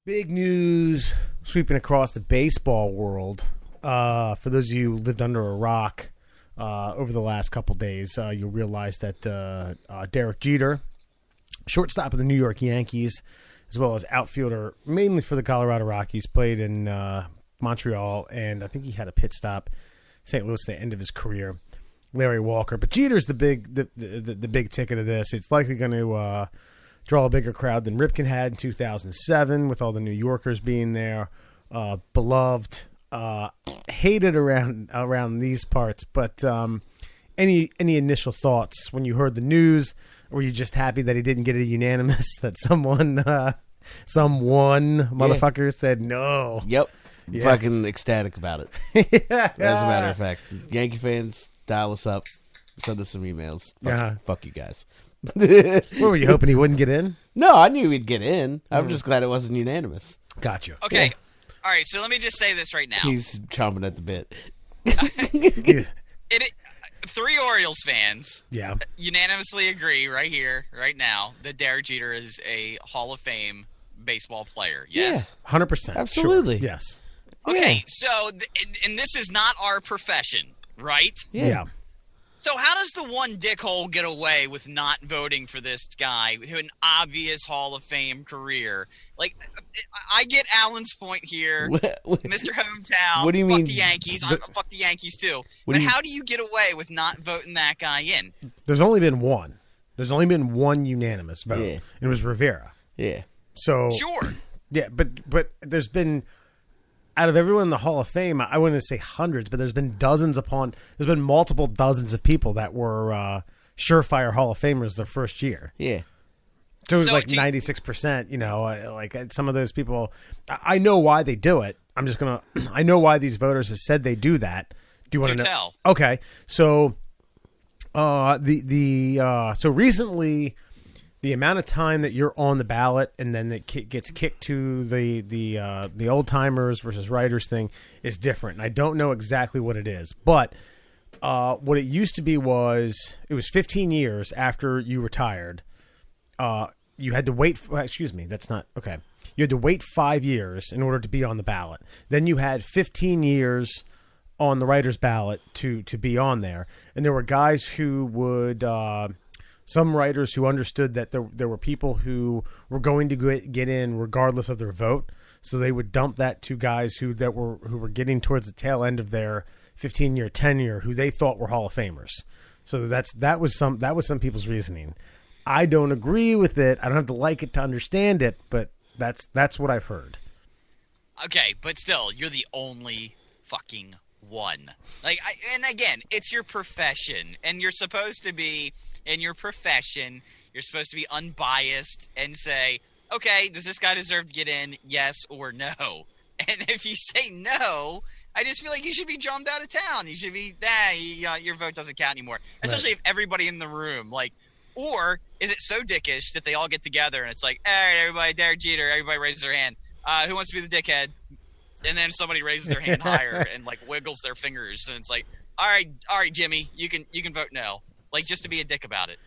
Big news sweeping across the baseball world. For those of you who lived under a rock over the last couple days, you'll realize that Derek Jeter, shortstop of the New York Yankees, as well as outfielder mainly for the Colorado Rockies, played in Montreal, and I think he had a pit stop St. Louis at the end of his career. Larry Walker, but Jeter's the big ticket of this. It's likely going to draw a bigger crowd than Ripken had in 2007, with all the New Yorkers being there. Beloved, hated around these parts. But any initial thoughts when you heard the news? Or were you just happy that he didn't get it unanimous? That someone motherfucker said no. Yep, Yeah. Fucking ecstatic about it. As a matter of fact, Yankee fans, dial us up, send us some emails. Fuck you guys. What, were you hoping he wouldn't get in? No, I knew he'd get in. I'm just glad it wasn't unanimous. Gotcha. Okay. Yeah. All right, so let me just say this right now. He's chomping at the bit. Three Orioles fans unanimously agree right here, right now, that Derek Jeter is a Hall of Fame baseball player. Yes? Yeah, 100%. Absolutely. Sure. Yes. Okay, Yeah. so, and this is not our profession, right? Yeah. So how does the one dickhole get away with not voting for this guy who an obvious Hall of Fame career? Like, I get Alan's point here, Mr. Hometown. What do you mean? Fuck the Yankees. Fuck the Yankees too. But how do you get away with not voting that guy in? There's only been one. There's only been one unanimous vote. Yeah. And it was Rivera. Yeah. So Sure. Yeah, but there's been, out of everyone in the Hall of Fame, I wouldn't say hundreds, but there's been there's been multiple dozens of people that were surefire Hall of Famers their first year. Yeah. So it was like 96%, like some of those people, I know why they do it. I know why these voters have said they do that. Do you want to know? Tell. Okay. So, so recently, the amount of time that you're on the ballot and then it gets kicked to the old timers versus writers thing is different. And I don't know exactly what it is, but what it used to be was it was 15 years after you retired. You had to wait. That's not okay. You had to wait 5 years in order to be on the ballot. Then you had 15 years on the writers' ballot to be on there. And there were guys who would. Some writers who understood that there were people who were going to get in regardless of their vote, so they would dump that to guys who were getting towards the tail end of their 15-year tenure, who they thought were Hall of Famers. So that was some people's reasoning. I don't agree with it. I don't have to like it to understand it, but that's what I've heard. Okay, but still, you're the only fucking one. And again, it's your profession, and you're supposed to be in your profession. You're supposed to be unbiased and say, okay, does this guy deserve to get in? Yes or no. And if you say no, I just feel like you should be drummed out of town. You should be your vote doesn't count anymore. Especially if everybody in the room, or is it so dickish that they all get together and it's like, all right, everybody, Derek Jeter, everybody raises their hand. Who wants to be the dickhead? And then somebody raises their hand higher and wiggles their fingers, and it's like, all right, Jimmy, you can vote no, just to be a dick about it.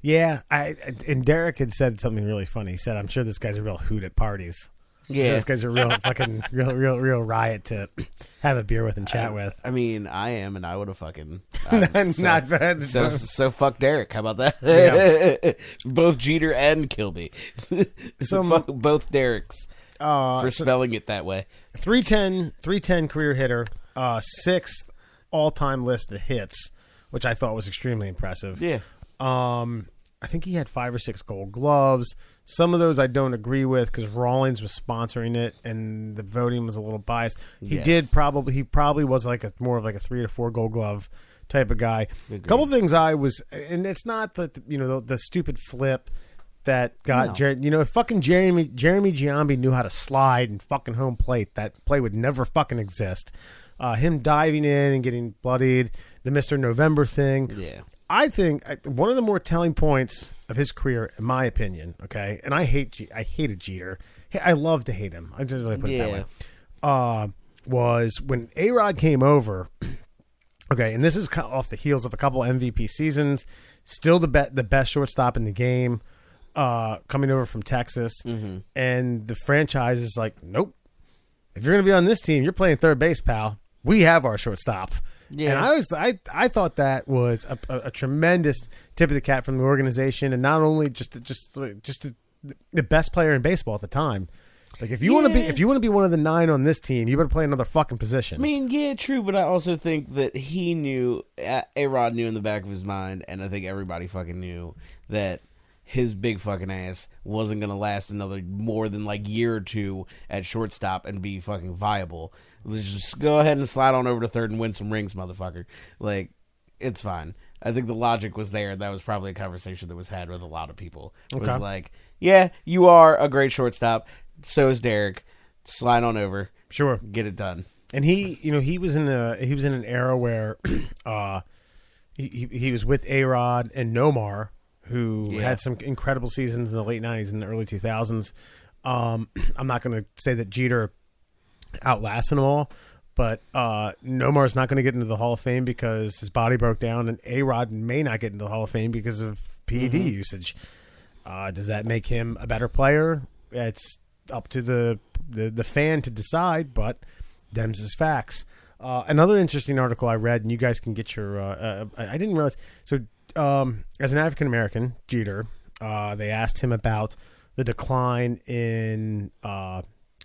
Yeah, and Derek had said something really funny. He said, "I'm sure this guy's a real hoot at parties. Yeah, this guy's a real fucking real riot to have a beer with and chat with." I mean, I am, and I would have fucking not bad. So fuck Derek. How about that? Yeah. Both Jeter and Kilby. Fuck both Derek's for spelling it that way. 310 career hitter, sixth all-time list of hits, which I thought was extremely impressive. Yeah. I think he had 5 or 6 Gold Gloves. Some of those I don't agree with because Rawlings was sponsoring it and the voting was a little biased. He probably was more of a 3 to 4 Gold Glove type of guy. A couple of things and it's not the stupid flip that got if fucking Jeremy Giambi knew how to slide and fucking home plate, that play would never fucking exist. Him diving in and getting bloodied, the Mr. November thing. Yeah. I think one of the more telling points of his career, in my opinion, okay, and I hated Jeter. I love to hate him. I just really put it that way. Was when A-Rod came over. Okay, and this is off the heels of a couple MVP seasons. Still the best shortstop in the game. coming over from Texas, Mm-hmm. and the franchise is like, nope. If you're going to be on this team, you're playing third base, pal. We have our shortstop. Yeah. And I thought that was a tremendous tip of the cap from the organization, and not only just the best player in baseball at the time. Like if you want to be one of the 9 on this team, you better play another fucking position. I mean, yeah, true, but I also think that he knew, A-Rod knew in the back of his mind, and I think everybody fucking knew that his big fucking ass wasn't going to last another more than like year or two at shortstop and be fucking viable. Let's just go ahead and slide on over to third and win some rings, motherfucker. Like, it's fine. I think the logic was there. That was probably a conversation that was had with a lot of people. It was like, yeah, you are a great shortstop. So is Derek. Slide on over. Sure. Get it done. And he was in an era where he was with A-Rod and Nomar, who had some incredible seasons in the late 90s and the early 2000s. I'm not going to say that Jeter outlasted them all, but Nomar's not going to get into the Hall of Fame because his body broke down, and A-Rod may not get into the Hall of Fame because of PED usage. Does that make him a better player? It's up to the fan to decide, but them's his facts. Another interesting article I read, and you guys can get your I didn't realize. So as an African American, Jeter, they asked him about the decline in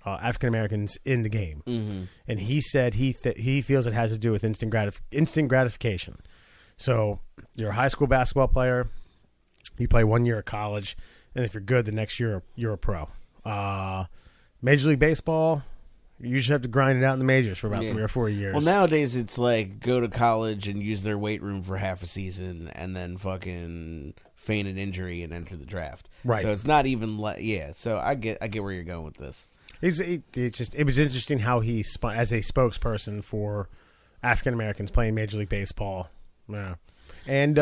African Americans in the game, and he said he feels it has to do with instant gratification. So you're a high school basketball player, you play 1 year of college, and if you're good, the next year you're a pro. Major League Baseball, you usually have to grind it out in the majors for about 3 or 4 years. Well, nowadays it's like go to college and use their weight room for half a season and then fucking feign an injury and enter the draft. Right. So it's not even So I get where you're going with this. It was interesting how he as a spokesperson for African Americans playing Major League Baseball. Yeah. And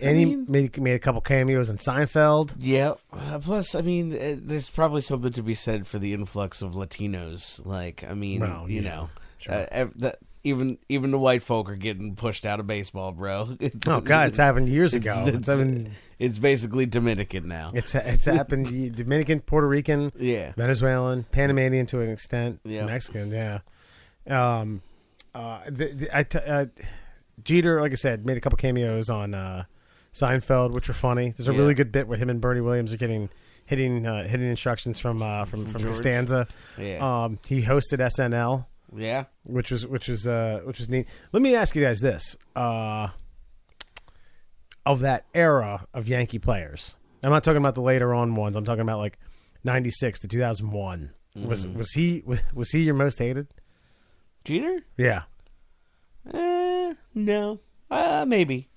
he made a couple cameos in Seinfeld. Yeah. Plus, I mean, there's probably something to be said for the influx of Latinos. Like, I mean, sure. Even the white folk are getting pushed out of baseball, bro. Oh God, it's happened years ago. It's basically Dominican now. It's happened Dominican, Puerto Rican, Venezuelan, Panamanian to an extent, Mexican, Jeter, like I said, made a couple cameos on Seinfeld, which were funny. There's a really good bit where him and Bernie Williams are getting hitting instructions from Costanza. Yeah. He hosted SNL. Yeah. Which was neat. Let me ask you guys this: of that era of Yankee players, I'm not talking about the later on ones. I'm talking about like '96 to 2001. Was he your most hated? Jeter? Yeah. No. Maybe.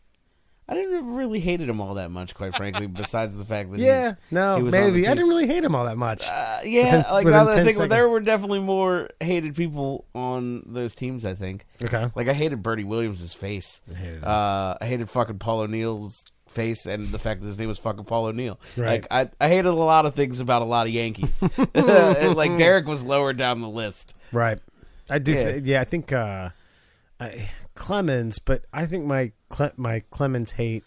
I didn't really hated him all that much, quite frankly, besides the fact that I didn't really hate him all that much. Like now that I think there were definitely more hated people on those teams, I think. Okay. Like I hated Bernie Williams' face. I hated fucking Paul O'Neill's face and the fact that his name was fucking Paul O'Neill. Right. Like I hated a lot of things about a lot of Yankees. Like Derek was lower down the list. Right. I do. I think Clemens, but I think my Clemens hate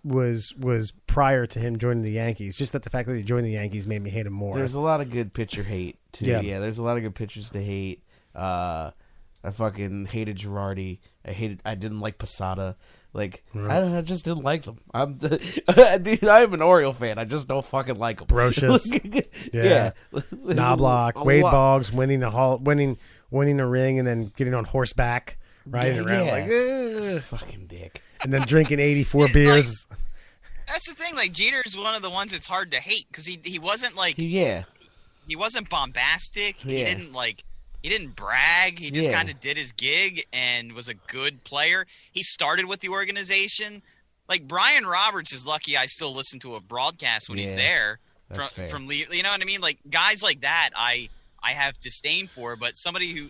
was prior to him joining the Yankees. Just that the fact that he joined the Yankees made me hate him more. There's a lot of good pitcher hate too. Yeah, there's a lot of good pitchers to hate. I fucking hated Girardi. I didn't like Posada. Like I just didn't like them. Dude, I'm an Oriole fan. I just don't fucking like them. Brocious. Knobloch, Wade Boggs winning a ring and then getting on horseback, riding around like fucking dick, and then drinking 84 beers. Like, that's the thing. Like Jeter's one of the ones that's hard to hate because he wasn't like he wasn't bombastic. He didn't brag. He just kind of did his gig and was a good player. He started with the organization. Like Brian Roberts is lucky I still listen to a broadcast when he's there. From you know what I mean? Like guys like that, I have disdain for, but somebody who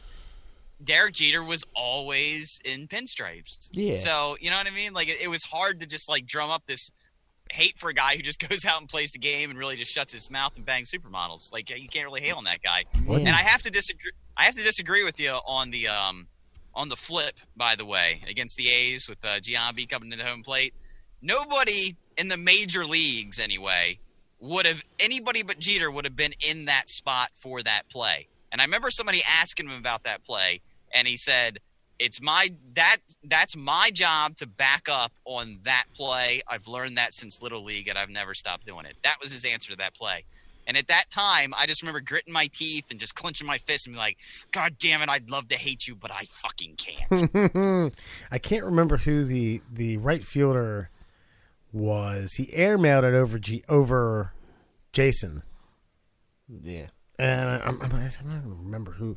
Derek Jeter was always in pinstripes. Yeah. So you know what I mean? Like it was hard to just like drum up this hate for a guy who just goes out and plays the game and really just shuts his mouth and bangs supermodels. Like you can't really hate on that guy. Yeah. And I have to disagree with you on the flip. By the way, against the A's with Giambi coming into home plate, nobody in the major leagues anyway, anybody but Jeter would have been in that spot for that play. And I remember somebody asking him about that play, and he said, that's my job to back up on that play. I've learned that since Little League, and I've never stopped doing it. That was his answer to that play. And at that time, I just remember gritting my teeth and just clenching my fist and being like, God damn it, I'd love to hate you, but I fucking can't. I can't remember who the right fielder was. He airmailed it over Jason. Yeah. And I don't remember who.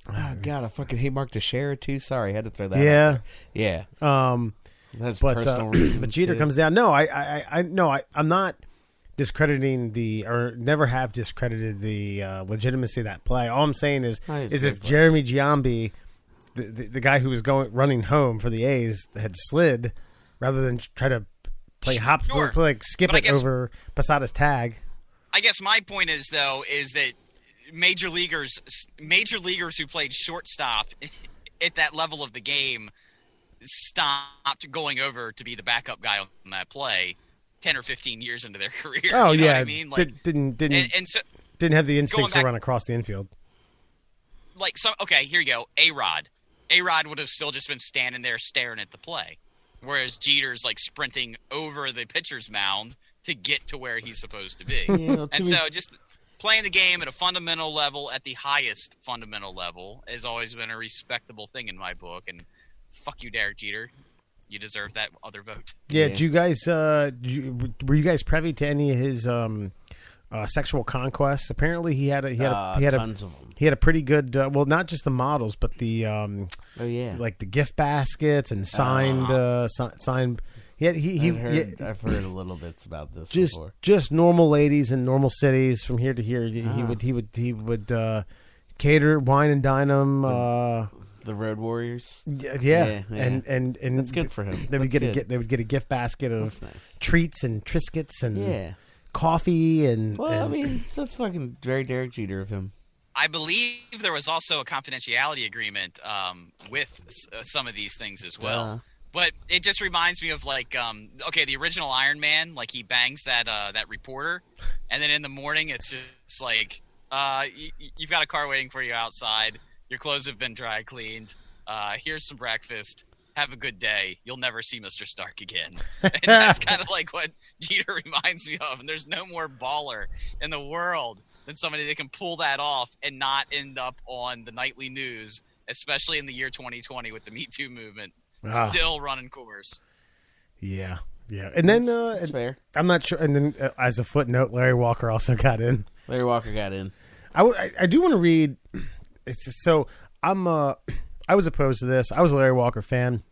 Oh, God, I fucking hate Mark Teixeira, too. Sorry, I had to throw that yeah. out there. Yeah. That's personal reasons. But Jeter comes down. No, I'm not discrediting or never have discredited the legitimacy of that play. All I'm saying is if Jeremy Giambi, the guy who was running home for the A's, had slid rather than try to play skip it over Posada's tag. I guess my point is that major leaguers who played shortstop at that level of the game stopped going over to be the backup guy on that play 10 or 15 years into their career. Oh, you know yeah. what I mean? Like, didn't have the instincts to run across the infield. Like okay, here you go. A-Rod would have still just been standing there staring at the play, whereas Jeter's like sprinting over the pitcher's mound to get to where he's supposed to be. So just playing the game at a fundamental level, at the highest fundamental level, has always been a respectable thing in my book. And fuck you, Derek Jeter. You deserve that other vote. Yeah. Did you guys? Were you guys privy to any of his sexual conquests? Apparently, he had tons of them. He had a pretty good. Well, not just the models, but the like the gift baskets and signed. I've heard a little bits about this before. Just normal ladies in normal cities from here to here. He would cater, wine and dine them. The Road Warriors. Yeah. And that's good for him. They would get a gift basket of treats and Triscuits and coffee and. Well, I mean, that's fucking very Derek Jeter of him. I believe there was also a confidentiality agreement with some of these things as well. But it just reminds me of like, the original Iron Man, like he bangs that reporter, and then in the morning it's just like, you've got a car waiting for you outside. Your clothes have been dry cleaned. Here's some breakfast. Have a good day. You'll never see Mr. Stark again. And that's kind of like what Jeter reminds me of. And there's no more baller in the world than somebody that can pull that off and not end up on the nightly news, especially in the year 2020 with the Me Too movement. Still running course. Yeah. And then that's fair. I'm not sure. And then as a footnote, Larry Walker also got in. I do want to read. I was opposed to this. I was a Larry Walker fan.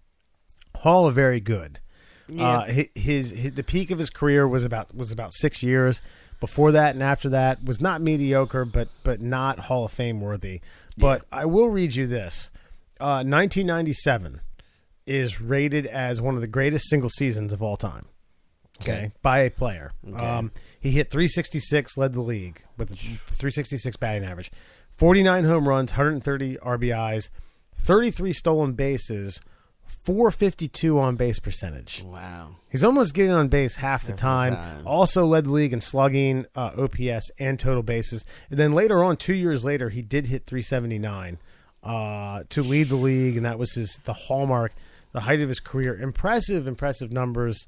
Hall of Very Good. Yeah. The peak of his career was about 6 years. Before that and after that was not mediocre, but not Hall of Fame worthy. But I will read you this. 1997 is rated as one of the greatest single seasons of all time. Okay, by a player. Okay. He hit 366, led the league with a 366 batting average, 49 home runs, 130 RBIs, 33 stolen bases, 452 on base percentage. Wow, he's almost getting on base half the time. Also led the league in slugging, OPS, and total bases. And then later on, 2 years later, he did hit 379 to lead the league, and that was the hallmark, the height of his career. Impressive numbers.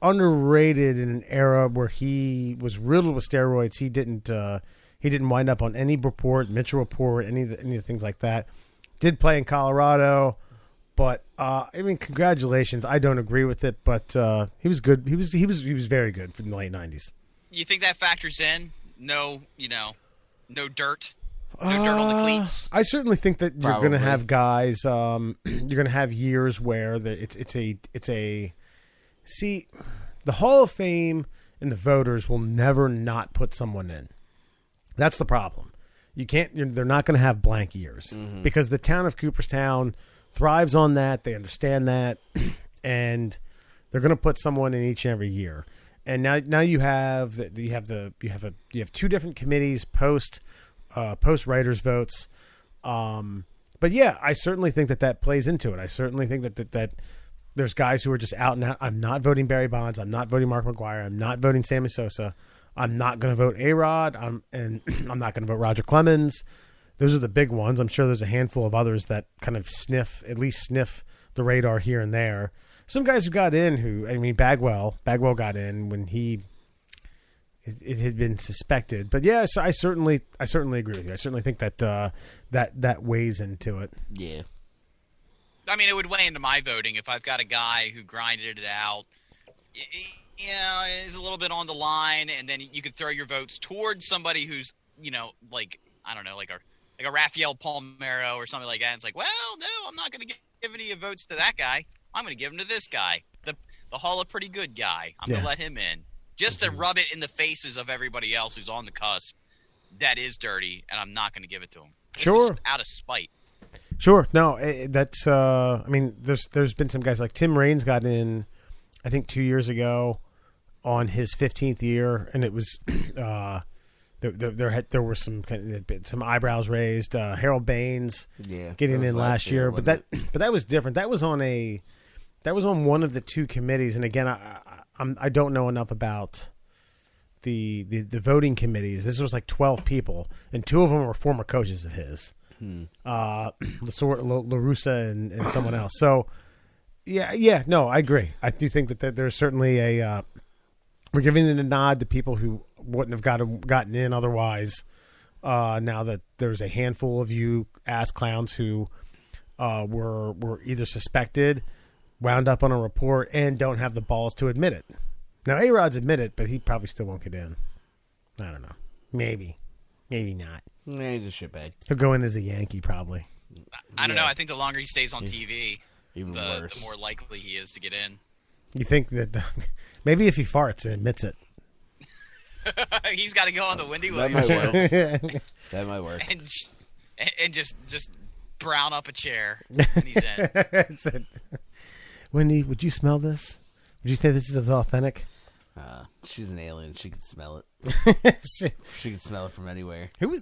Underrated in an era where he was riddled with steroids. He didn't wind up on any report, Mitchell report, any of the things like that. Did play in Colorado, but I mean, congratulations. I don't agree with it, but he was good. He was very good for the late 90s. You think that factors in? No dirt. No dirt on the cleats. I certainly think that you're going to have guys. You're going to have years where it's a. See, the Hall of Fame and the voters will never not put someone in. That's the problem. You can't. They're not going to have blank years because the town of Cooperstown thrives on that. They understand that, and they're going to put someone in each and every year. And now you have two different committees post writers votes. But yeah, I certainly think that plays into it. I certainly think that There's guys who are just out and out. I'm not voting Barry Bonds. I'm not voting Mark McGwire. I'm not voting Sammy Sosa. I'm not going to vote A-Rod. And I'm not going to vote Roger Clemens. Those are the big ones. I'm sure there's a handful of others that kind of at least sniff the radar here and there. Some guys who got in Bagwell got in when it had been suspected. But yeah, so I certainly agree with you. I certainly think that that weighs into it. Yeah. I mean, it would weigh into my voting if I've got a guy who grinded it out, is a little bit on the line, and then you could throw your votes towards somebody who's, like, I don't know, like a Rafael Palmeiro or something like that. And it's like, well, no, I'm not going to give any votes to that guy. I'm going to give them to this guy, the Hall of Pretty Good guy. I'm going to let him in just to rub it in the faces of everybody else who's on the cusp. That is dirty, and I'm not going to give it to him. Just out of spite. Sure. No, that's. There's been some guys like Tim Raines got in, I think 2 years ago, on his 15th year, and it was there were some eyebrows raised. Harold Baines, getting in last year, but that was different. That was on one of the two committees, and again, I don't know enough about the voting committees. This was like 12 people, and 2 of them were former coaches of his. LaRussa and someone else. So, no, I agree. I do think that there's certainly we're giving a nod to people who wouldn't have gotten in otherwise. Now that there's a handful of you ass clowns who were either suspected, wound up on a report, and don't have the balls to admit it. Now, A-Rod's admitted, but he probably still won't get in. I don't know. Maybe not. Nah, he's a shitbag. He'll go in as a Yankee, probably. I don't know. I think the longer he stays on TV, even worse. The more likely he is to get in. You think that maybe if he farts and admits it. He's got to go on the Wendy That Williams might show. work. That might work. And just brown up a chair, and he's in. Wendy, would you smell this? Would you say this is authentic? She's an alien. She can smell it. She can smell it from anywhere. Who was